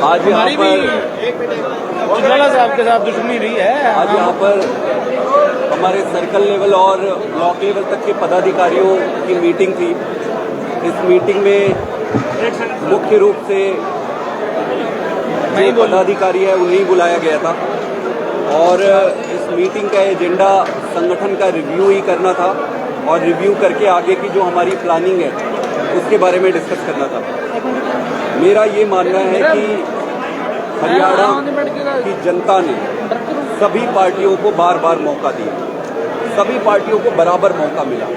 आज यहाँ पर उज्ज्वला साहब के साथ दुश्मनी रही है। आज यहाँ पर हमारे सर्कल लेवल और ब्लॉक लेवल तक के पदाधिकारियों की मीटिंग थी। इस मीटिंग में मुख्य रूप से जो पदाधिकारी है उन्हें बुलाया गया था और इस मीटिंग का एजेंडा संगठन का रिव्यू ही करना था और रिव्यू करके आगे की जो हमारी प्लानिंग है उसके बारे में डिस्कस करना था। मेरा ये मानना है कि हरियाणा की जनता ने सभी पार्टियों को बार बार मौका दिया, सभी पार्टियों को बराबर मौका मिला।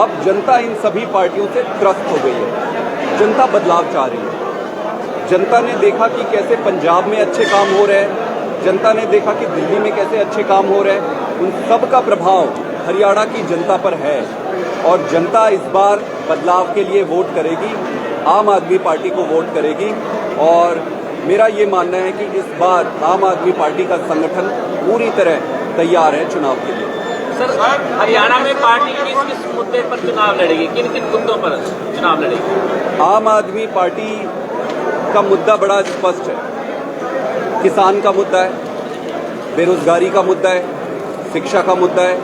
अब जनता इन सभी पार्टियों से त्रस्त हो गई है, जनता बदलाव चाह रही है। जनता ने देखा कि कैसे पंजाब में अच्छे काम हो रहे हैं, जनता ने देखा कि दिल्ली में कैसे अच्छे काम हो रहे हैं। उन सब का प्रभाव हरियाणा की जनता पर है और जनता इस बार बदलाव के लिए वोट करेगी, आम आदमी पार्टी को वोट करेगी। और मेरा ये मानना है कि इस बार आम आदमी पार्टी का संगठन पूरी तरह तैयार है चुनाव के लिए। सर, हरियाणा में पार्टी किस किस मुद्दे पर चुनाव लड़ेगी, किन किन मुद्दों पर चुनाव लड़ेगी? आम आदमी पार्टी का मुद्दा बड़ा स्पष्ट है। किसान का मुद्दा है, बेरोजगारी का मुद्दा है, शिक्षा का मुद्दा है,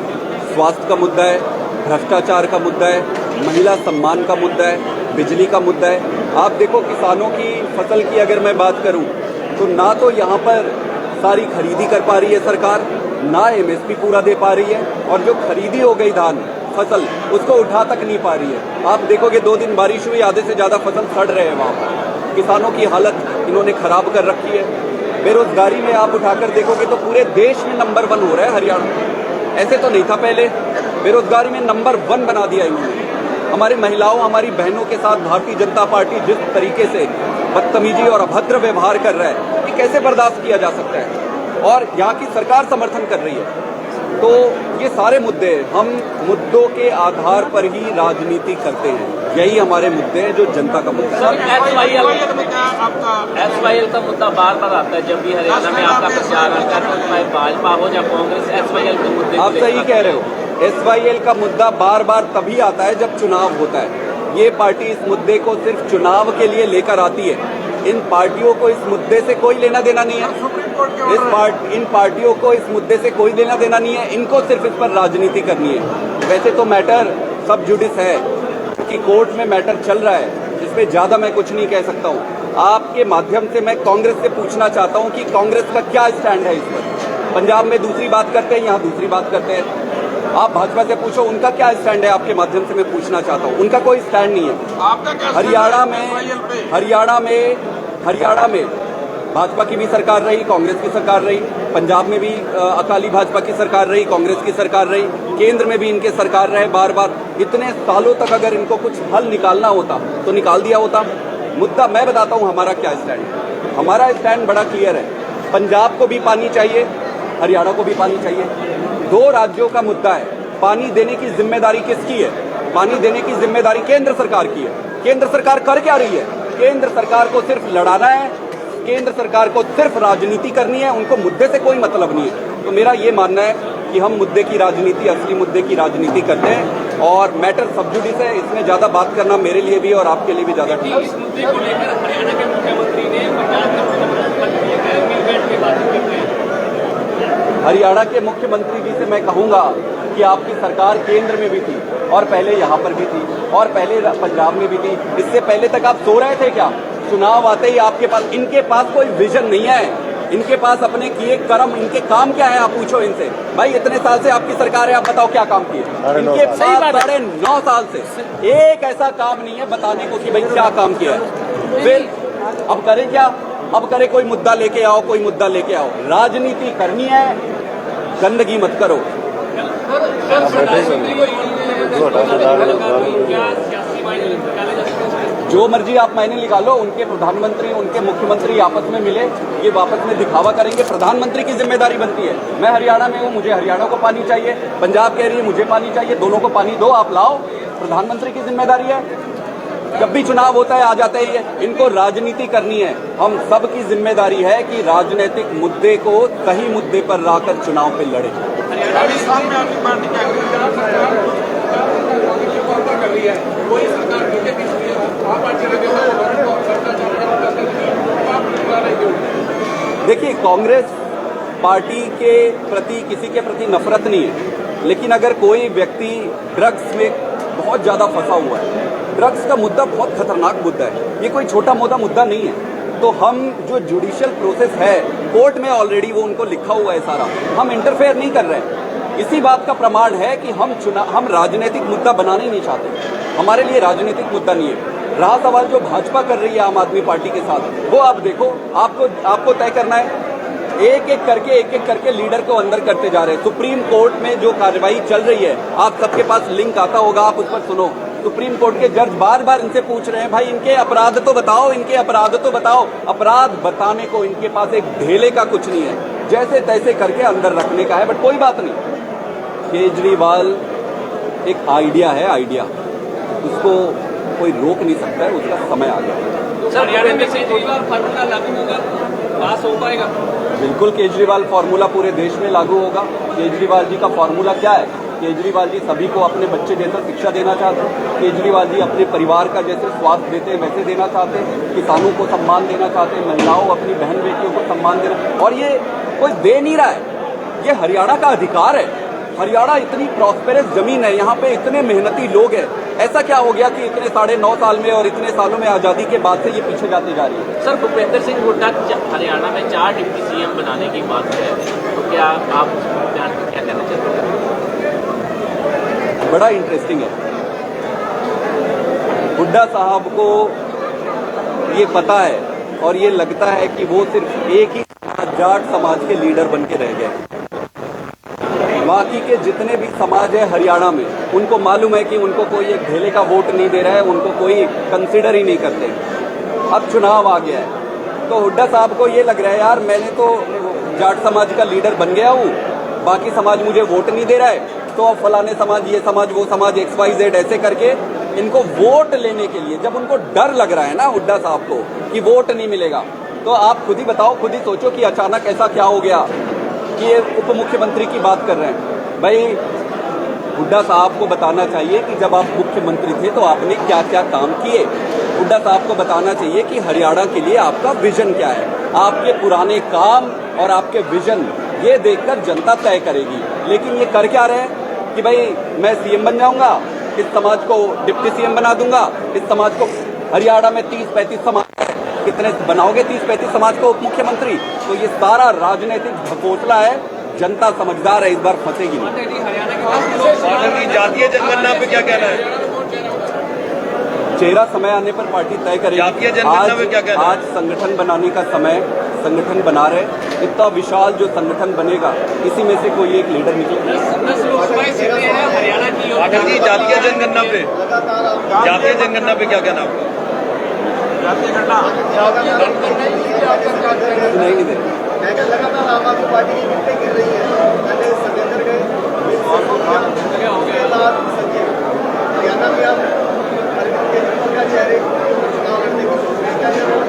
स्वास्थ्य का मुद्दा है, भ्रष्टाचार का मुद्दा है, महिला सम्मान का मुद्दा है, बिजली का मुद्दा है। आप देखो, किसानों की फसल की अगर मैं बात करूं तो ना तो यहाँ पर सारी खरीदी कर पा रही है सरकार, ना एमएसपी पूरा दे पा रही है, और जो खरीदी हो गई धान फसल उसको उठा तक नहीं पा रही है। आप देखोगे 2 दिन बारिश हुई, आधे से ज्यादा फसल सड़ रहे हैं वहाँ पर। किसानों की हालत इन्होंने खराब कर रखी है। बेरोजगारी में आप उठाकर देखोगे तो पूरे देश में नंबर 1 हो रहा है हरियाणा। ऐसे तो नहीं था पहले, बेरोजगारी में नंबर 1 बना दिया इन्होंने। हमारी महिलाओं, हमारी बहनों के साथ भारतीय जनता पार्टी जिस तरीके से बदतमीजी और अभद्र व्यवहार कर रहा है, ये कैसे बर्दाश्त किया जा सकता है? और यहाँ की सरकार समर्थन कर रही है। तो ये सारे मुद्दे, हम मुद्दों के आधार पर ही राजनीति करते हैं। यही हमारे मुद्दे हैं जो जनता का मुद्दा है। एसवाईएल का मुद्दा बार बार आता है जब भी हरियाणा में आपका प्रचार आता है, चाहे भाजपा हो या कांग्रेस, एसवाईएल के मुद्दे। आप सही कह रहे हो, एसवाईएल का मुद्दा बार बार तभी आता है जब चुनाव होता है। ये पार्टी इस मुद्दे को सिर्फ चुनाव के लिए लेकर आती है। इन पार्टियों को इस मुद्दे से कोई लेना देना नहीं है। इन पार्टियों को इस मुद्दे से कोई लेना देना नहीं है। इनको सिर्फ इस पर राजनीति करनी है। वैसे तो मैटर सब जुडिस है कि कोर्ट में मैटर चल रहा है, इसमें ज्यादा मैं कुछ नहीं कह सकता हूँ। आपके माध्यम से मैं कांग्रेस से पूछना चाहता हूँ कि कांग्रेस का क्या स्टैंड है इस पर। पंजाब में दूसरी बात करते हैं, यहाँ दूसरी बात करते हैं। आप भाजपा से पूछो उनका क्या स्टैंड है, आपके माध्यम से मैं पूछना चाहता हूँ। उनका कोई स्टैंड नहीं है। आपका क्या हरियाणा में भाजपा की भी सरकार रही, कांग्रेस की सरकार रही, पंजाब में भी अकाली भाजपा की सरकार रही, कांग्रेस की सरकार रही, केंद्र में भी इनके सरकार रहे बार बार। इतने सालों तक अगर इनको कुछ हल निकालना होता तो निकाल दिया होता। मुद्दा मैं बताता हूँ हमारा क्या स्टैंड है। हमारा स्टैंड बड़ा क्लियर है। पंजाब को भी पानी चाहिए, हरियाणा को भी पानी चाहिए। 2 राज्यों का मुद्दा है। पानी देने की जिम्मेदारी किसकी है? पानी देने की जिम्मेदारी केंद्र सरकार की है। केंद्र सरकार कर क्या रही है? केंद्र सरकार को सिर्फ लड़ाना है, केंद्र सरकार को सिर्फ राजनीति करनी है, उनको मुद्दे से कोई मतलब नहीं है। तो मेरा ये मानना है कि हम मुद्दे की राजनीति, असली मुद्दे की राजनीति करते हैं और मैटर सब जुडिस है। इसमें ज्यादा बात करना मेरे लिए भी और आपके लिए भी ज्यादा ठीक है। इस मुद्दे को लेकर हरियाणा के मुख्यमंत्री ने पंजाब के मुख्यमंत्री मिल बैठ के बात करते हैं। हरियाणा के मुख्यमंत्री जी से मैं कहूंगा कि आपकी सरकार केंद्र में भी थी और पहले यहाँ पर भी थी और पहले पंजाब में भी थी। इससे पहले तक आप सो रहे थे क्या? चुनाव आते ही आपके पास, इनके पास कोई विजन नहीं है। इनके पास अपने किए कर्म, इनके काम क्या है आप पूछो इनसे। भाई इतने साल से आपकी सरकार है, आप बताओ क्या काम किए? इनके पास 9.5 साल से एक ऐसा काम नहीं है बताने को कि भाई क्या काम किया है। फिर अब करें क्या? अब करे कोई मुद्दा लेके आओ, कोई मुद्दा लेके आओ। राजनीति करनी है, गंदगी मत करो। जो मर्जी आप मायने निकालो, उनके प्रधानमंत्री, उनके मुख्यमंत्री आपस में मिले, ये वापस में दिखावा करेंगे। प्रधानमंत्री की जिम्मेदारी बनती है। मैं हरियाणा में हूँ, मुझे हरियाणा को पानी चाहिए, पंजाब कह रही है मुझे पानी चाहिए, दोनों को पानी दो, आप लाओ। प्रधानमंत्री की जिम्मेदारी है। जब भी चुनाव होता है आ जाते ही है। इनको राजनीति करनी है। हम सब की जिम्मेदारी है कि राजनीतिक मुद्दे को सही मुद्दे पर लाकर चुनाव पे लड़े। राजस्थान में आपकी पार्टी क्या कर रही है? कोई सरकार बीजेपी आप देखिए, कांग्रेस पार्टी के प्रति किसी के प्रति नफरत नहीं है, लेकिन अगर कोई व्यक्ति ड्रग्स में बहुत ज़्यादा फंसा हुआ है, ड्रग्स का मुद्दा बहुत खतरनाक मुद्दा है, ये कोई छोटा मोटा मुद्दा नहीं है, तो हम जो जुडिशियल प्रोसेस है, कोर्ट में ऑलरेडी वो उनको लिखा हुआ है सारा, हम इंटरफेयर नहीं कर रहे हैं। इसी बात का प्रमाण है कि हम राजनीतिक मुद्दा बनाना ही नहीं चाहते। हमारे लिए राजनीतिक मुद्दा नहीं है। रहा सवाल जो भाजपा कर रही है आम आदमी पार्टी के साथ, वो आप देखो, आपको तय करना है। एक एक करके लीडर को अंदर करते जा रहे हैं। सुप्रीम कोर्ट में जो कार्रवाई चल रही है, आप सबके पास लिंक आता होगा, आप उस पर सुनो। सुप्रीम कोर्ट के जज बार बार इनसे पूछ रहे हैं, भाई इनके अपराध तो बताओ, इनके अपराध तो बताओ। अपराध बताने को इनके पास एक ढेले का कुछ नहीं है, जैसे तैसे करके अंदर रखने का है। बट कोई बात नहीं, केजरीवाल एक आइडिया है, आइडिया, उसको कोई रोक नहीं सकता है, उसका समय आ गया। सर, हरियाणा में केजरीवाल फार्मूला लागू होगा, पास हो पाएगा? बिल्कुल, केजरीवाल फार्मूला पूरे देश में लागू होगा। केजरीवाल जी का फार्मूला क्या है? केजरीवाल जी सभी को अपने बच्चे जैसा शिक्षा देना चाहते हैं। केजरीवाल जी अपने परिवार का जैसे स्वास्थ्य देते हैं वैसे देना चाहते हैं। किसानों को सम्मान देना चाहते हैं, महिलाओं अपनी बहन बेटियों को सम्मान देना, और ये कोई दे नहीं रहा है, ये हरियाणा का अधिकार है। हरियाणा इतनी प्रॉस्पेरस जमीन है, यहाँ पे इतने मेहनती लोग हैं। ऐसा क्या हो गया कि इतने 9.5 साल में और इतने सालों में आजादी के बाद से ये पीछे जाती जा रही है? सर, भूपेंद्र सिंह हुड्डा हरियाणा में 4 डिप्टी सीएम बनाने की बात है, तो क्या आप क्या कहना चाहते हैं? बड़ा इंटरेस्टिंग है। हुड्डा साहब को ये पता है और ये लगता है कि वो सिर्फ एक ही जाट समाज के लीडर बन के रह गए। बाकी के जितने भी समाज है हरियाणा में, उनको मालूम है कि उनको कोई एक ढेले का वोट नहीं दे रहा है, उनको कोई कंसिडर ही नहीं करते। अब चुनाव आ गया है, तो हुड्डा साहब को ये लग रहा है, यार मैंने तो जाट समाज का लीडर बन गया हूँ, बाकी समाज मुझे वोट नहीं दे रहा है, तो अब फलाने समाज, ये समाज, वो समाज, XYZ ऐसे करके इनको वोट लेने के लिए, जब उनको डर लग रहा है ना हुड्डा साहब को कि वोट नहीं मिलेगा, तो आप खुद ही बताओ, खुद ही सोचो कि अचानक ऐसा क्या हो गया कि ये उप मुख्यमंत्री की बात कर रहे हैं। भाई, हुड्डा साहब को बताना चाहिए कि जब आप मुख्यमंत्री थे तो आपने क्या क्या काम किए। हुड्डा साहब को बताना चाहिए कि हरियाणा के लिए आपका विजन क्या है। आपके पुराने काम और आपके विजन ये देखकर जनता तय करेगी। लेकिन ये कर क्या रहे हैं कि भाई मैं सीएम बन जाऊंगा, इस समाज को डिप्टी सीएम बना दूंगा, इस समाज को, हरियाणा में 30-35 समाज, कितने बनाओगे 30-35 समाज को उप मुख्यमंत्री? तो ये सारा राजनीतिक ढकोसला है। जनता समझदार है, इस बार फंसेगी नहीं। जातीय जनगणना पे क्या कहना है? चेहरा समय आने पर पार्टी तय करेगी। जातीय जनगणना पे क्या कहना है? आज संगठन बनाने का समय, संगठन बना रहे। इतना विशाल जो संगठन बनेगा, इसी में से कोई एक लीडर निकलेगा। 10 लोकसभा सीटें हैं हरियाणा की। जातीय जनगणना पे, जातीय जनगणना पे क्या कहना आपका? नहीं दे लगातार आम आदमी पार्टी की गिनती गिर रही है। पहले सतेंद्र गए, हरियाणा में आप अरविंद केजरीवाल का चेहरे चुनाव लड़ने की सोच रहे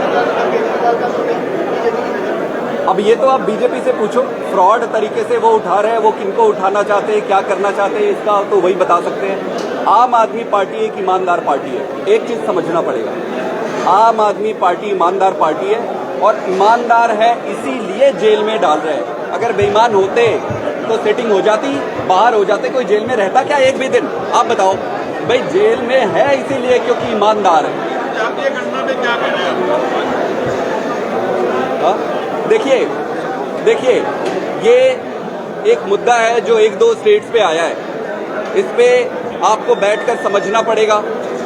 हैं। केजरीवाल का सोच बीजेपी की नजर। अब ये तो आप बीजेपी से पूछो, फ्रॉड तरीके से वो उठा रहे हैं, वो किनको उठाना चाहते हैं, क्या करना चाहते हैं, इसका तो वही बता सकते हैं। आम आदमी पार्टी एक ईमानदार पार्टी है। एक चीज समझना पड़ेगा, आम आदमी पार्टी ईमानदार पार्टी है, और ईमानदार है इसीलिए जेल में डाल रहे हैं। अगर बेईमान होते तो सेटिंग हो जाती, बाहर हो जाते, कोई जेल में रहता क्या एक भी दिन? आप बताओ भाई, जेल में है इसीलिए क्योंकि ईमानदार है। जातीय गणना पे क्या कहना है? देखिए, ये एक मुद्दा है जो 1-2 स्टेट्स पे आया है। इस पे आपको बैठकर समझना पड़ेगा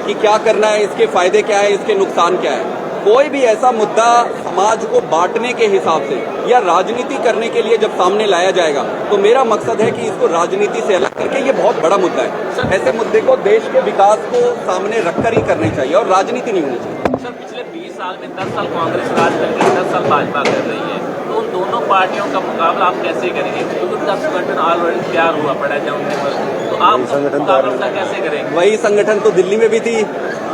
कि क्या करना है, इसके फायदे क्या है, इसके नुकसान क्या है। कोई भी ऐसा मुद्दा समाज को बांटने के हिसाब से या राजनीति करने के लिए जब सामने लाया जाएगा, तो मेरा मकसद है कि इसको राजनीति से अलग करके, ये बहुत बड़ा मुद्दा है, ऐसे मुद्दे को देश के विकास को सामने रखकर ही करनी चाहिए और राजनीति नहीं होनी चाहिए। सर, पिछले 20 साल में 10 साल कांग्रेस राज कर रही है, 10 साल भाजपा कर रही है, तो उन दोनों पार्टियों का मुकाबला आप कैसे करेंगे? क्योंकि उनका संगठन ऑलरेडी तैयार हुआ पड़ा है उनके पास, तो आप मुकाबला कैसे करेंगे? वही संगठन तो दिल्ली में भी थी,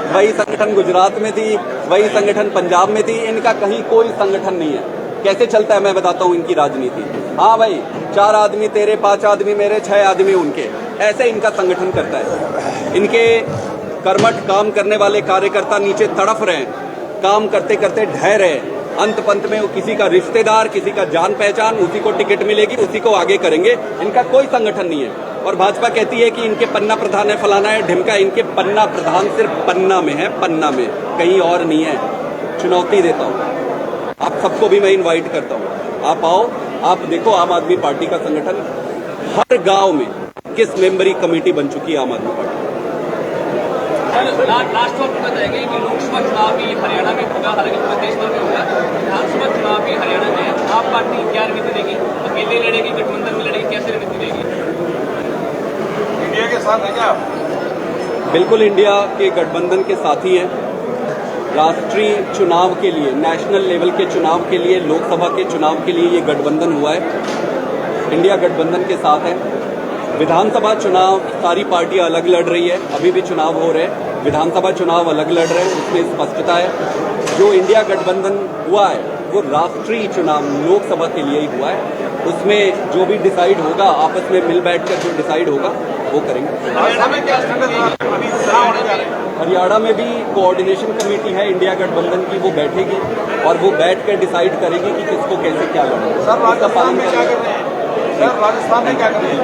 वही संगठन गुजरात में थी, वही संगठन पंजाब में थी। इनका कहीं कोई संगठन नहीं है। कैसे चलता है मैं बताता हूँ इनकी राजनीति। हाँ भाई, 4 आदमी तेरे, 5 आदमी मेरे, 6 आदमी उनके, ऐसे इनका संगठन करता है। इनके कर्मठ काम करने वाले कार्यकर्ता नीचे तड़फ रहे हैं, काम करते करते ढह रहे हैं, अंत पंत में वो किसी का रिश्तेदार, किसी का जान पहचान, उसी को टिकट मिलेगी, उसी को आगे करेंगे। इनका कोई संगठन नहीं है। और भाजपा कहती है कि इनके पन्ना प्रधान है, फलाना है, ढिमका। इनके पन्ना प्रधान सिर्फ पन्ना में है, पन्ना में, कहीं और नहीं है। चुनौती देता हूँ, आप सबको भी मैं इनवाइट करता हूँ, आप आओ, आप देखो आम आदमी पार्टी का संगठन हर गांव में किस मेंबरी कमेटी बन चुकी है आम आदमी पार्टी। लास्ट वक्त बताएंगे कि लोकसभा चुनाव भी हरियाणा में होगा, हालांकि पूरे देश भर में होगा। विधानसभा चुनाव भी हरियाणा में है। आप पार्टी क्या रणनीति देगी? अकेले लड़ेगी, गठबंधन में लड़ेगी, कैसे रणनीति देगी? इंडिया के साथ है क्या? बिल्कुल इंडिया के गठबंधन के साथी हैं। राष्ट्रीय चुनाव के लिए, नेशनल लेवल के चुनाव के लिए, लोकसभा के चुनाव के लिए ये गठबंधन हुआ है। इंडिया गठबंधन के साथ है। विधानसभा चुनाव सारी पार्टियां अलग लड़ रही है, अभी भी चुनाव हो रहे हैं। विधानसभा चुनाव अलग लड़ रहे हैं, उसमें स्पष्टता है। जो इंडिया गठबंधन हुआ है वो राष्ट्रीय चुनाव लोकसभा के लिए ही हुआ है। उसमें जो भी डिसाइड होगा, आपस में मिल बैठकर जो डिसाइड होगा वो करेंगे। हरियाणा में भी कोऑर्डिनेशन कमेटी है इंडिया गठबंधन की, वो बैठेगी और वो बैठकर डिसाइड करेगी कि किसको कैसे क्या लड़ना है। राजस्थान में क्या कर रहे हैं?